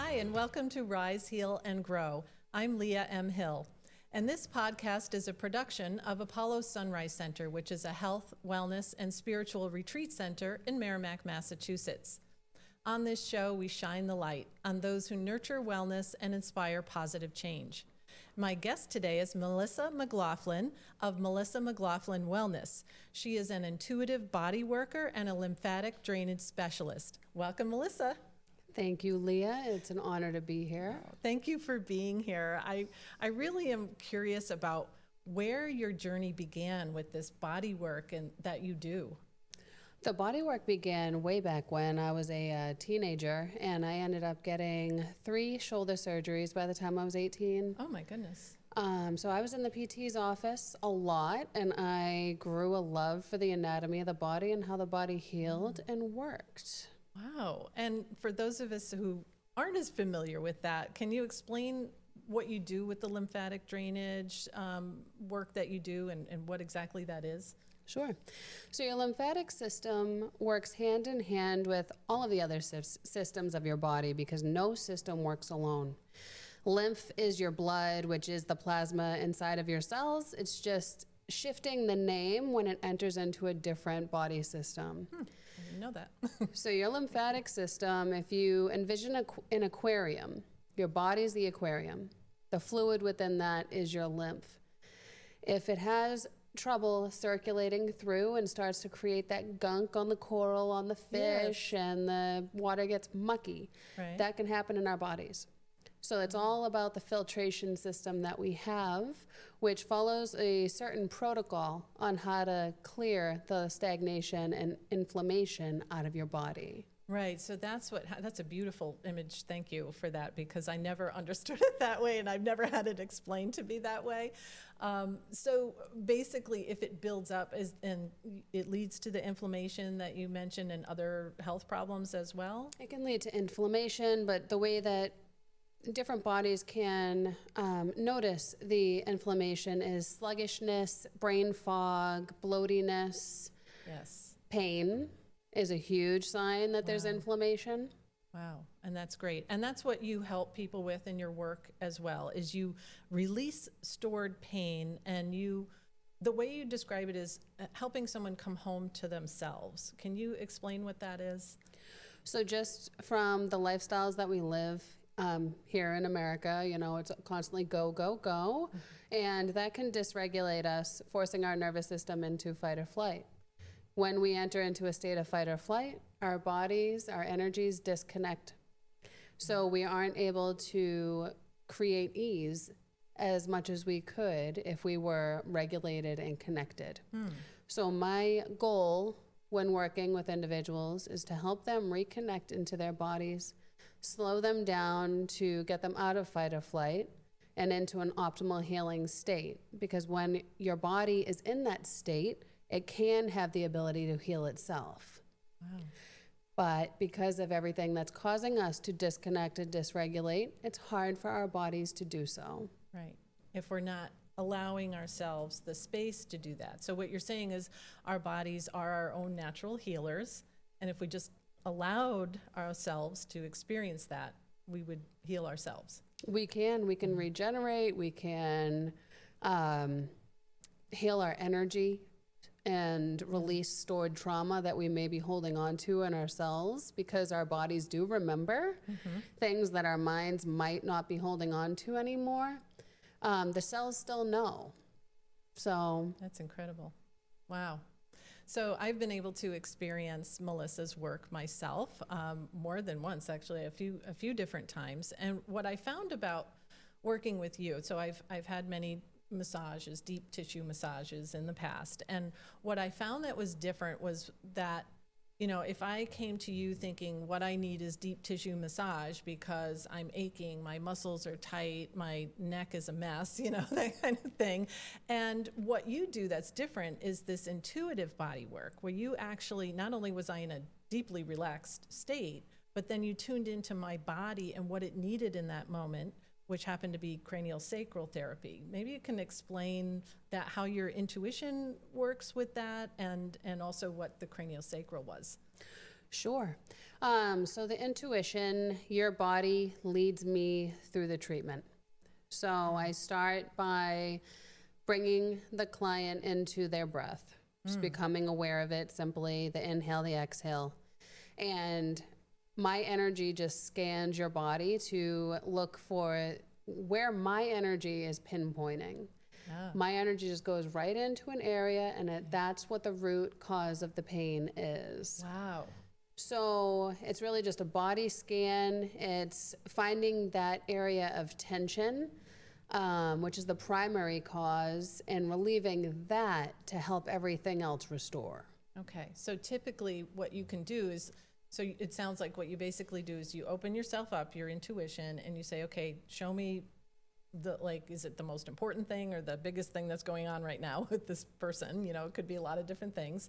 Hi, and welcome to Rise, Heal, and Grow. I'm Leah M. Hill, and this podcast is a production of Apollo Sunrise Center, which is a health, wellness, and spiritual retreat center in Merrimack, Massachusetts. On this show, we shine the light on those who nurture wellness and inspire positive change. My guest today is Melissa McLaughlin of Melissa McLaughlin Wellness. She is an intuitive body worker and a lymphatic drainage specialist. Welcome, Melissa. Thank you, Leah. It's an honor to be here. Thank you for being here. I really am curious about where your journey began with this body work and that you do. The body work began way back when I was a teenager, and I ended up getting 3 shoulder surgeries by the time I was 18. Oh my goodness. So I was in the PT's office a lot, and I grew a love for the anatomy of the body and how the body healed and worked. Wow. And for those of us who aren't as familiar with that, can you explain what you do with the lymphatic drainage work that you do and what exactly that is? Sure. So your lymphatic system works hand in hand with all of the other systems of your body because no system works alone. Lymph is your blood, which is the plasma inside of your cells. It's just shifting the name when it enters into a different body system. I didn't know that. So your lymphatic system, if you envision an aquarium, your body's the aquarium. The fluid within that is your lymph. If it has trouble circulating through and starts to create that gunk on the coral, on the fish, yes, and the water gets mucky, right, that can happen in our bodies. So it's all about the filtration system that we have, which follows a certain protocol on how to clear the stagnation and inflammation out of your body. Right. So that's a beautiful image. Thank you for that, because I never understood it that way and I've never had it explained to be that way. So basically, if it builds up and it leads to the inflammation that you mentioned and other health problems as well? It can lead to inflammation, but the way that different bodies can notice the inflammation is sluggishness, brain fog, bloatiness, yes, pain is a huge sign that there's inflammation. Wow. And that's great. And that's what you help people with in your work as well, is you release stored pain, and the way you describe it is helping someone come home to themselves. Can you explain what that is? So just from the lifestyles that we live here in America, it's constantly go, go, go. And that can dysregulate us, forcing our nervous system into fight or flight. When we enter into a state of fight or flight, our bodies, our energies disconnect. So we aren't able to create ease as much as we could if we were regulated and connected. So my goal when working with individuals is to help them reconnect into their bodies, slow them down to get them out of fight or flight and into an optimal healing state. Because when your body is in that state, it can have the ability to heal itself. Wow. But because of everything that's causing us to disconnect and dysregulate, it's hard for our bodies to do so. Right. If we're not allowing ourselves the space to do that. So what you're saying is our bodies are our own natural healers. And if we just allowed ourselves to experience that, we would heal ourselves. We can regenerate. We can heal our energy and release stored trauma that we may be holding on to in our cells, because our bodies do remember things that our minds might not be holding on to anymore. The cells still know. So that's incredible. Wow. So I've been able to experience Melissa's work myself more than once, actually, a few different times. And what I found about working with you, so I've had many massages, deep tissue massages in the past. And what I found that was different was that, if I came to you thinking what I need is deep tissue massage because I'm aching, my muscles are tight, my neck is a mess, that kind of thing. And what you do that's different is this intuitive body work where you actually, not only was I in a deeply relaxed state, but then you tuned into my body and what it needed in that moment, which happened to be cranial sacral therapy. Maybe you can explain that, how your intuition works with that, and also what the cranial sacral was. Sure. So the intuition, your body leads me through the treatment. So I start by bringing the client into their breath, just becoming aware of it, simply the inhale, the exhale. And my energy just scans your body to look for where my energy is pinpointing. My energy just goes right into an area, and that's what the root cause of the pain is. Wow. So it's really just a body scan. It's finding that area of tension, which is the primary cause, and relieving that to help everything else restore. Okay. So typically what you can do is, so it sounds like what you basically do is you open yourself up, your intuition, and you say, okay, show me is it the most important thing or the biggest thing that's going on right now with this person? You know, it could be a lot of different things.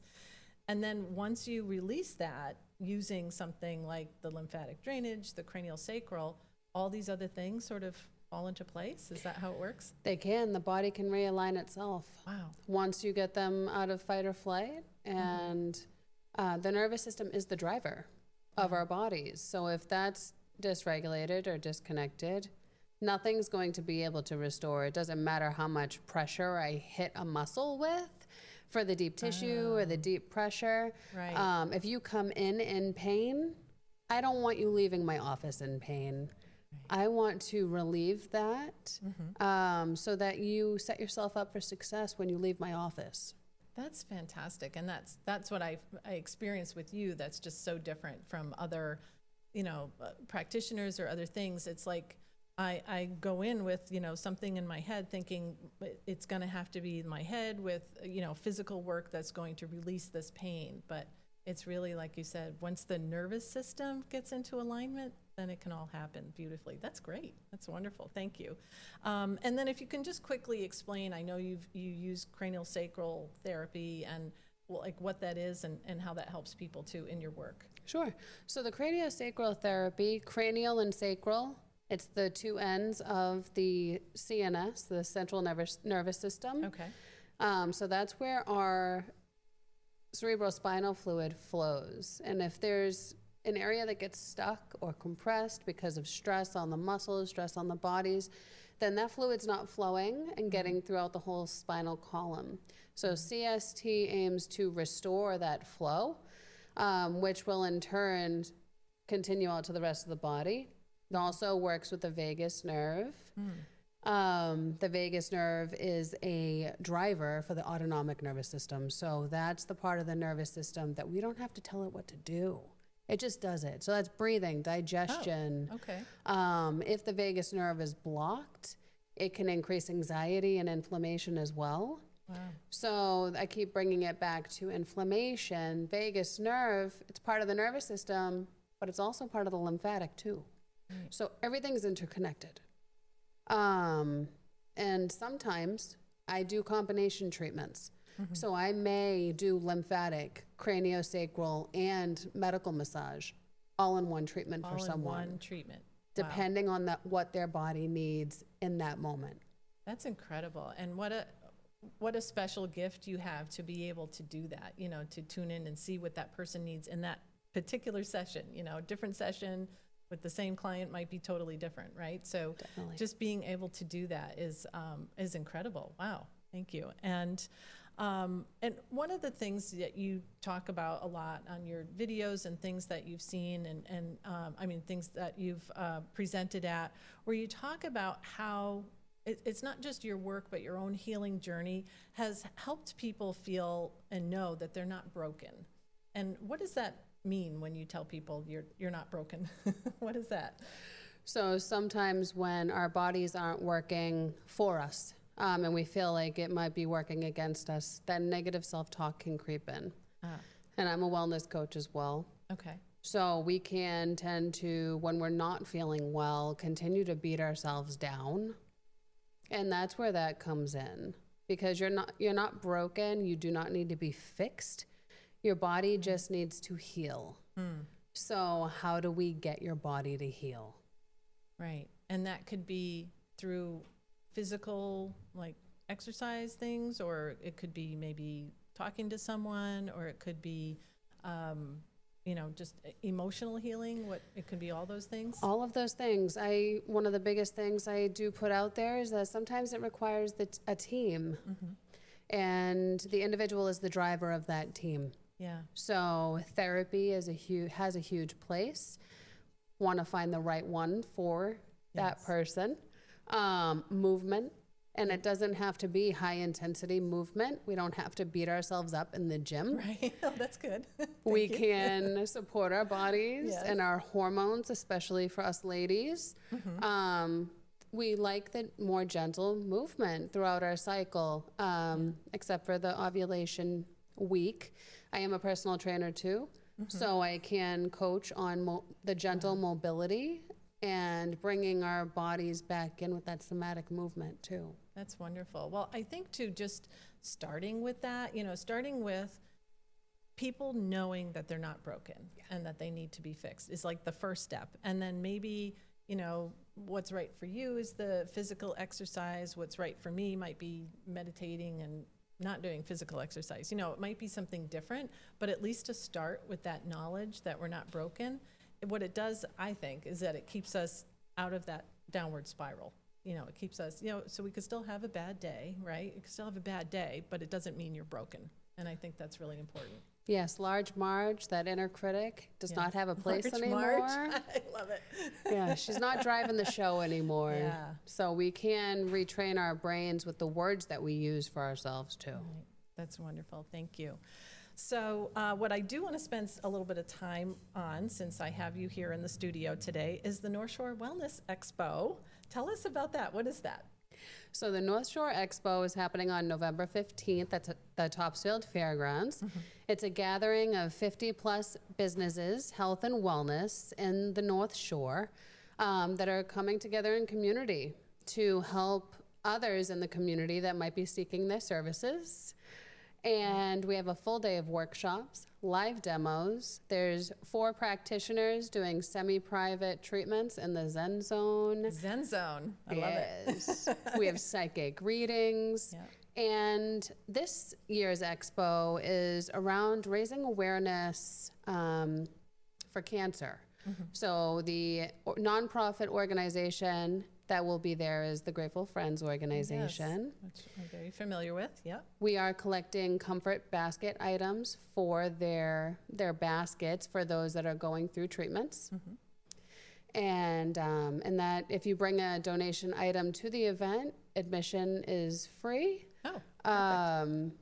And then once you release that using something like the lymphatic drainage, the cranial sacral, all these other things sort of fall into place? Is that how it works? They can. The body can realign itself. Wow. Once you get them out of fight or flight. And the nervous system is the driver of our bodies. So if that's dysregulated or disconnected, nothing's going to be able to restore. It doesn't matter how much pressure I hit a muscle with for the deep tissue or the deep pressure. Right. If you come in pain, I don't want you leaving my office in pain. I want to relieve that so that you set yourself up for success when you leave my office. That's fantastic. And that's what I experienced with you. That's just so different from other, practitioners or other things. It's like, I go in with, something in my head thinking it's going to have to be in my head with, physical work that's going to release this pain. But it's really, like you said, once the nervous system gets into alignment, then it can all happen beautifully. That's great. That's wonderful. Thank you. And then if you can just quickly explain, I know you use cranial sacral therapy and what that is and how that helps people too in your work. Sure. So the craniosacral therapy, cranial and sacral, it's the two ends of the CNS, the central nervous system. Okay. So that's where our cerebrospinal fluid flows. And if there's an area that gets stuck or compressed because of stress on the muscles, stress on the bodies, then that fluid's not flowing and getting throughout the whole spinal column. So CST aims to restore that flow, which will in turn continue out to the rest of the body. It also works with the vagus nerve. The vagus nerve is a driver for the autonomic nervous system. So that's the part of the nervous system that we don't have to tell it what to do. It just does it. So that's breathing, digestion. Oh, okay. If the vagus nerve is blocked, it can increase anxiety and inflammation as well. Wow. So I keep bringing it back to inflammation. Vagus nerve, it's part of the nervous system, but it's also part of the lymphatic too. Right. So everything's interconnected. And sometimes I do combination treatments. So I may do lymphatic, craniosacral, and medical massage all in one treatment for someone. All in one treatment. Depending on what their body needs in that moment. That's incredible. And what a special gift you have to be able to do that, to tune in and see what that person needs in that particular session. Different session with the same client might be totally different, right? So Definitely. Just being able to do that is incredible. Wow. Thank you. And one of the things that you talk about a lot on your videos and things that you've seen and things that you've presented at, where you talk about how it's not just your work, but your own healing journey has helped people feel and know that they're not broken. And what does that mean when you tell people you're not broken? What is that? So sometimes when our bodies aren't working for us, and we feel like it might be working against us, that negative self-talk can creep in. And I'm a wellness coach as well. Okay. So we can tend to, when we're not feeling well, continue to beat ourselves down. And that's where that comes in. Because you're not broken, you do not need to be fixed. Your body just needs to heal. So how do we get your body to heal? Right. And that could be through physical, like exercise things, or it could be maybe talking to someone, or it could be, just emotional healing? It could be all those things? All of those things. One of the biggest things I do put out there is that sometimes it requires a team, and the individual is the driver of that team. Yeah. So therapy has a huge place. Want to find the right one for that person. Movement. And it doesn't have to be high intensity movement. We don't have to beat ourselves up in the gym. Right. Oh, that's good. We can support our bodies and our hormones, especially for us ladies. We like the more gentle movement throughout our cycle, except for the ovulation week. I am a personal trainer too, so I can coach on the gentle mobility and bringing our bodies back in with that somatic movement too. That's wonderful. Well, I think too, just starting with that, starting with people knowing that they're not broken and that they need to be fixed is like the first step. And then maybe, what's right for you is the physical exercise. What's right for me might be meditating and not doing physical exercise. It might be something different, but at least to start with that knowledge that we're not broken. What it does, I think, is that it keeps us out of that downward spiral. It keeps us, so we could still have a bad day, right? You could still have a bad day, but it doesn't mean you're broken. And I think that's really important. Yes, Large Marge, that inner critic, does not have a place anymore. Marge. I love it. Yeah, she's not driving the show anymore. Yeah. So we can retrain our brains with the words that we use for ourselves too. Right. That's wonderful. Thank you. So what I do want to spend a little bit of time on, since I have you here in the studio today, is the North Shore Wellness Expo. Tell us about that. What is that? So the North Shore Expo is happening on November 15th at the Topsfield Fairgrounds. It's a gathering of 50 plus businesses, health and wellness in the North Shore that are coming together in community to help others in the community that might be seeking their services. And we have a full day of workshops, live demos. There's 4 practitioners doing semi-private treatments in the Zen Zone. Zen Zone. I love it. We have psychic readings. Yeah. And this year's expo is around raising awareness for cancer. So the nonprofit organization that will be there is the Grateful Friends organization. Yes, which I'm very familiar with. Yep. We are collecting comfort basket items for their baskets for those that are going through treatments. And that if you bring a donation item to the event, admission is free. Oh, perfect.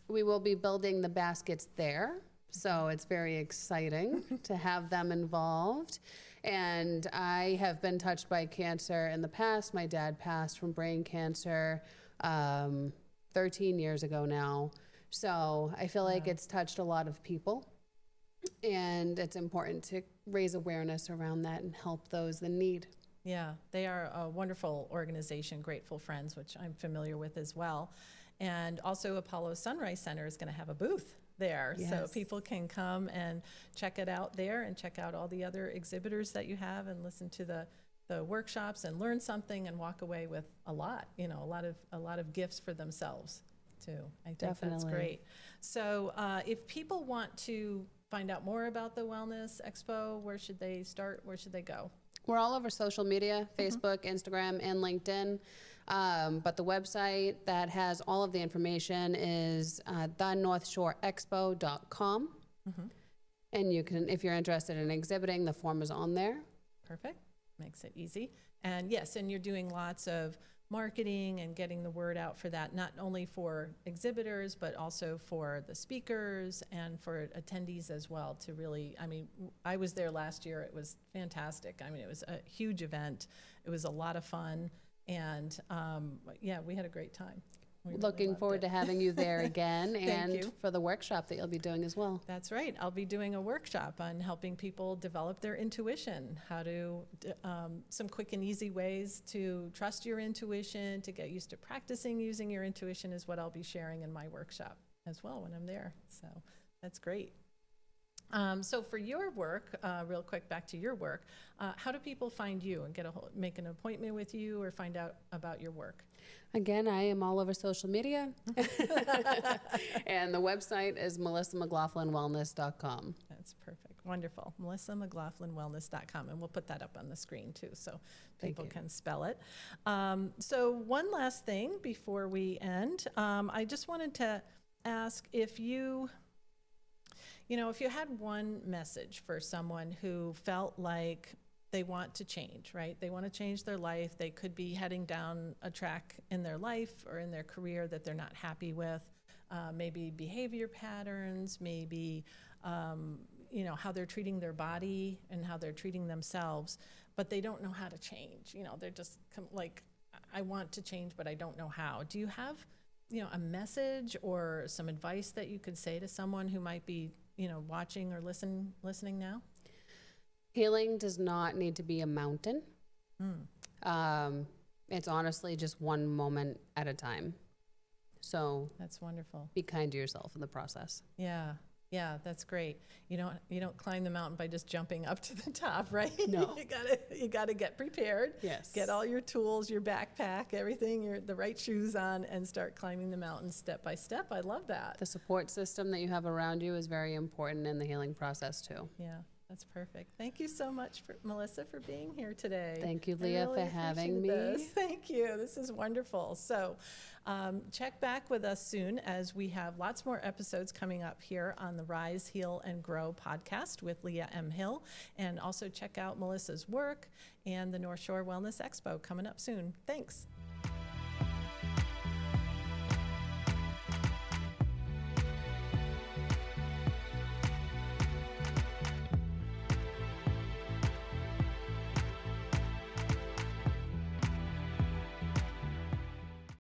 We will be building the baskets there, so it's very exciting to have them involved. And I have been touched by cancer in the past. My dad passed from brain cancer 13 years ago now. So I feel like it's touched a lot of people. And it's important to raise awareness around that and help those in need. Yeah, they are a wonderful organization, Grateful Friends, which I'm familiar with as well. And also Apollo Sunrise Center is going to have a booth there. Yes. So people can come and check it out there and check out all the other exhibitors that you have and listen to the workshops and learn something and walk away with a lot of gifts for themselves too. I think Definitely. That's great. So if people want to find out more about the Wellness Expo, where should they start? Where should they go? We're all over social media, Facebook, Instagram, and LinkedIn. But the website that has all of the information is thenorthshoreexpo.com. And you can, if you're interested in exhibiting, the form is on there. Perfect. Makes it easy. And yes, and you're doing lots of marketing and getting the word out for that, not only for exhibitors, but also for the speakers and for attendees as well to really, I was there last year. It was fantastic. It was a huge event. It was a lot of fun. And we had a great time. Looking forward to having you there again and you. for the workshop that you'll be doing as well. That's right. I'll be doing a workshop on helping people develop their intuition, how to, some quick and easy ways to trust your intuition, to get used to practicing using your intuition is what I'll be sharing in my workshop as well when I'm there. So that's great. So for your work, real quick, back to your work, how do people find you and make an appointment with you or find out about your work? Again, I am all over social media. And the website is MelissaMcLaughlinWellness.com. That's perfect. Wonderful. Melissa McLaughlin Wellness.com. And we'll put that up on the screen too, so people can spell it. So one last thing before we end. I just wanted to ask if you had one message for someone who felt like they want to change, right? They want to change their life. They could be heading down a track in their life or in their career that they're not happy with. Maybe behavior patterns, maybe, how they're treating their body and how they're treating themselves, but they don't know how to change. They're just like, I want to change, but I don't know how. Do you have, a message or some advice that you could say to someone who might be, watching or listening now? Healing does not need to be a mountain. It's honestly just one moment at a time. So that's wonderful. Be kind to yourself in the process. Yeah, that's great. You don't climb the mountain by just jumping up to the top, right? No. you gotta get prepared. Yes. Get all your tools, your backpack, everything, the right shoes on, and start climbing the mountain step by step. I love that. The support system that you have around you is very important in the healing process too. Yeah. That's perfect. Thank you so much, Melissa, for being here today. Thank you, Leah, for having me. Thank you. This is wonderful. So check back with us soon as we have lots more episodes coming up here on the Rise, Heal, and Grow podcast with Leah M. Hill. And also check out Melissa's work and the North Shore Wellness Expo coming up soon. Thanks.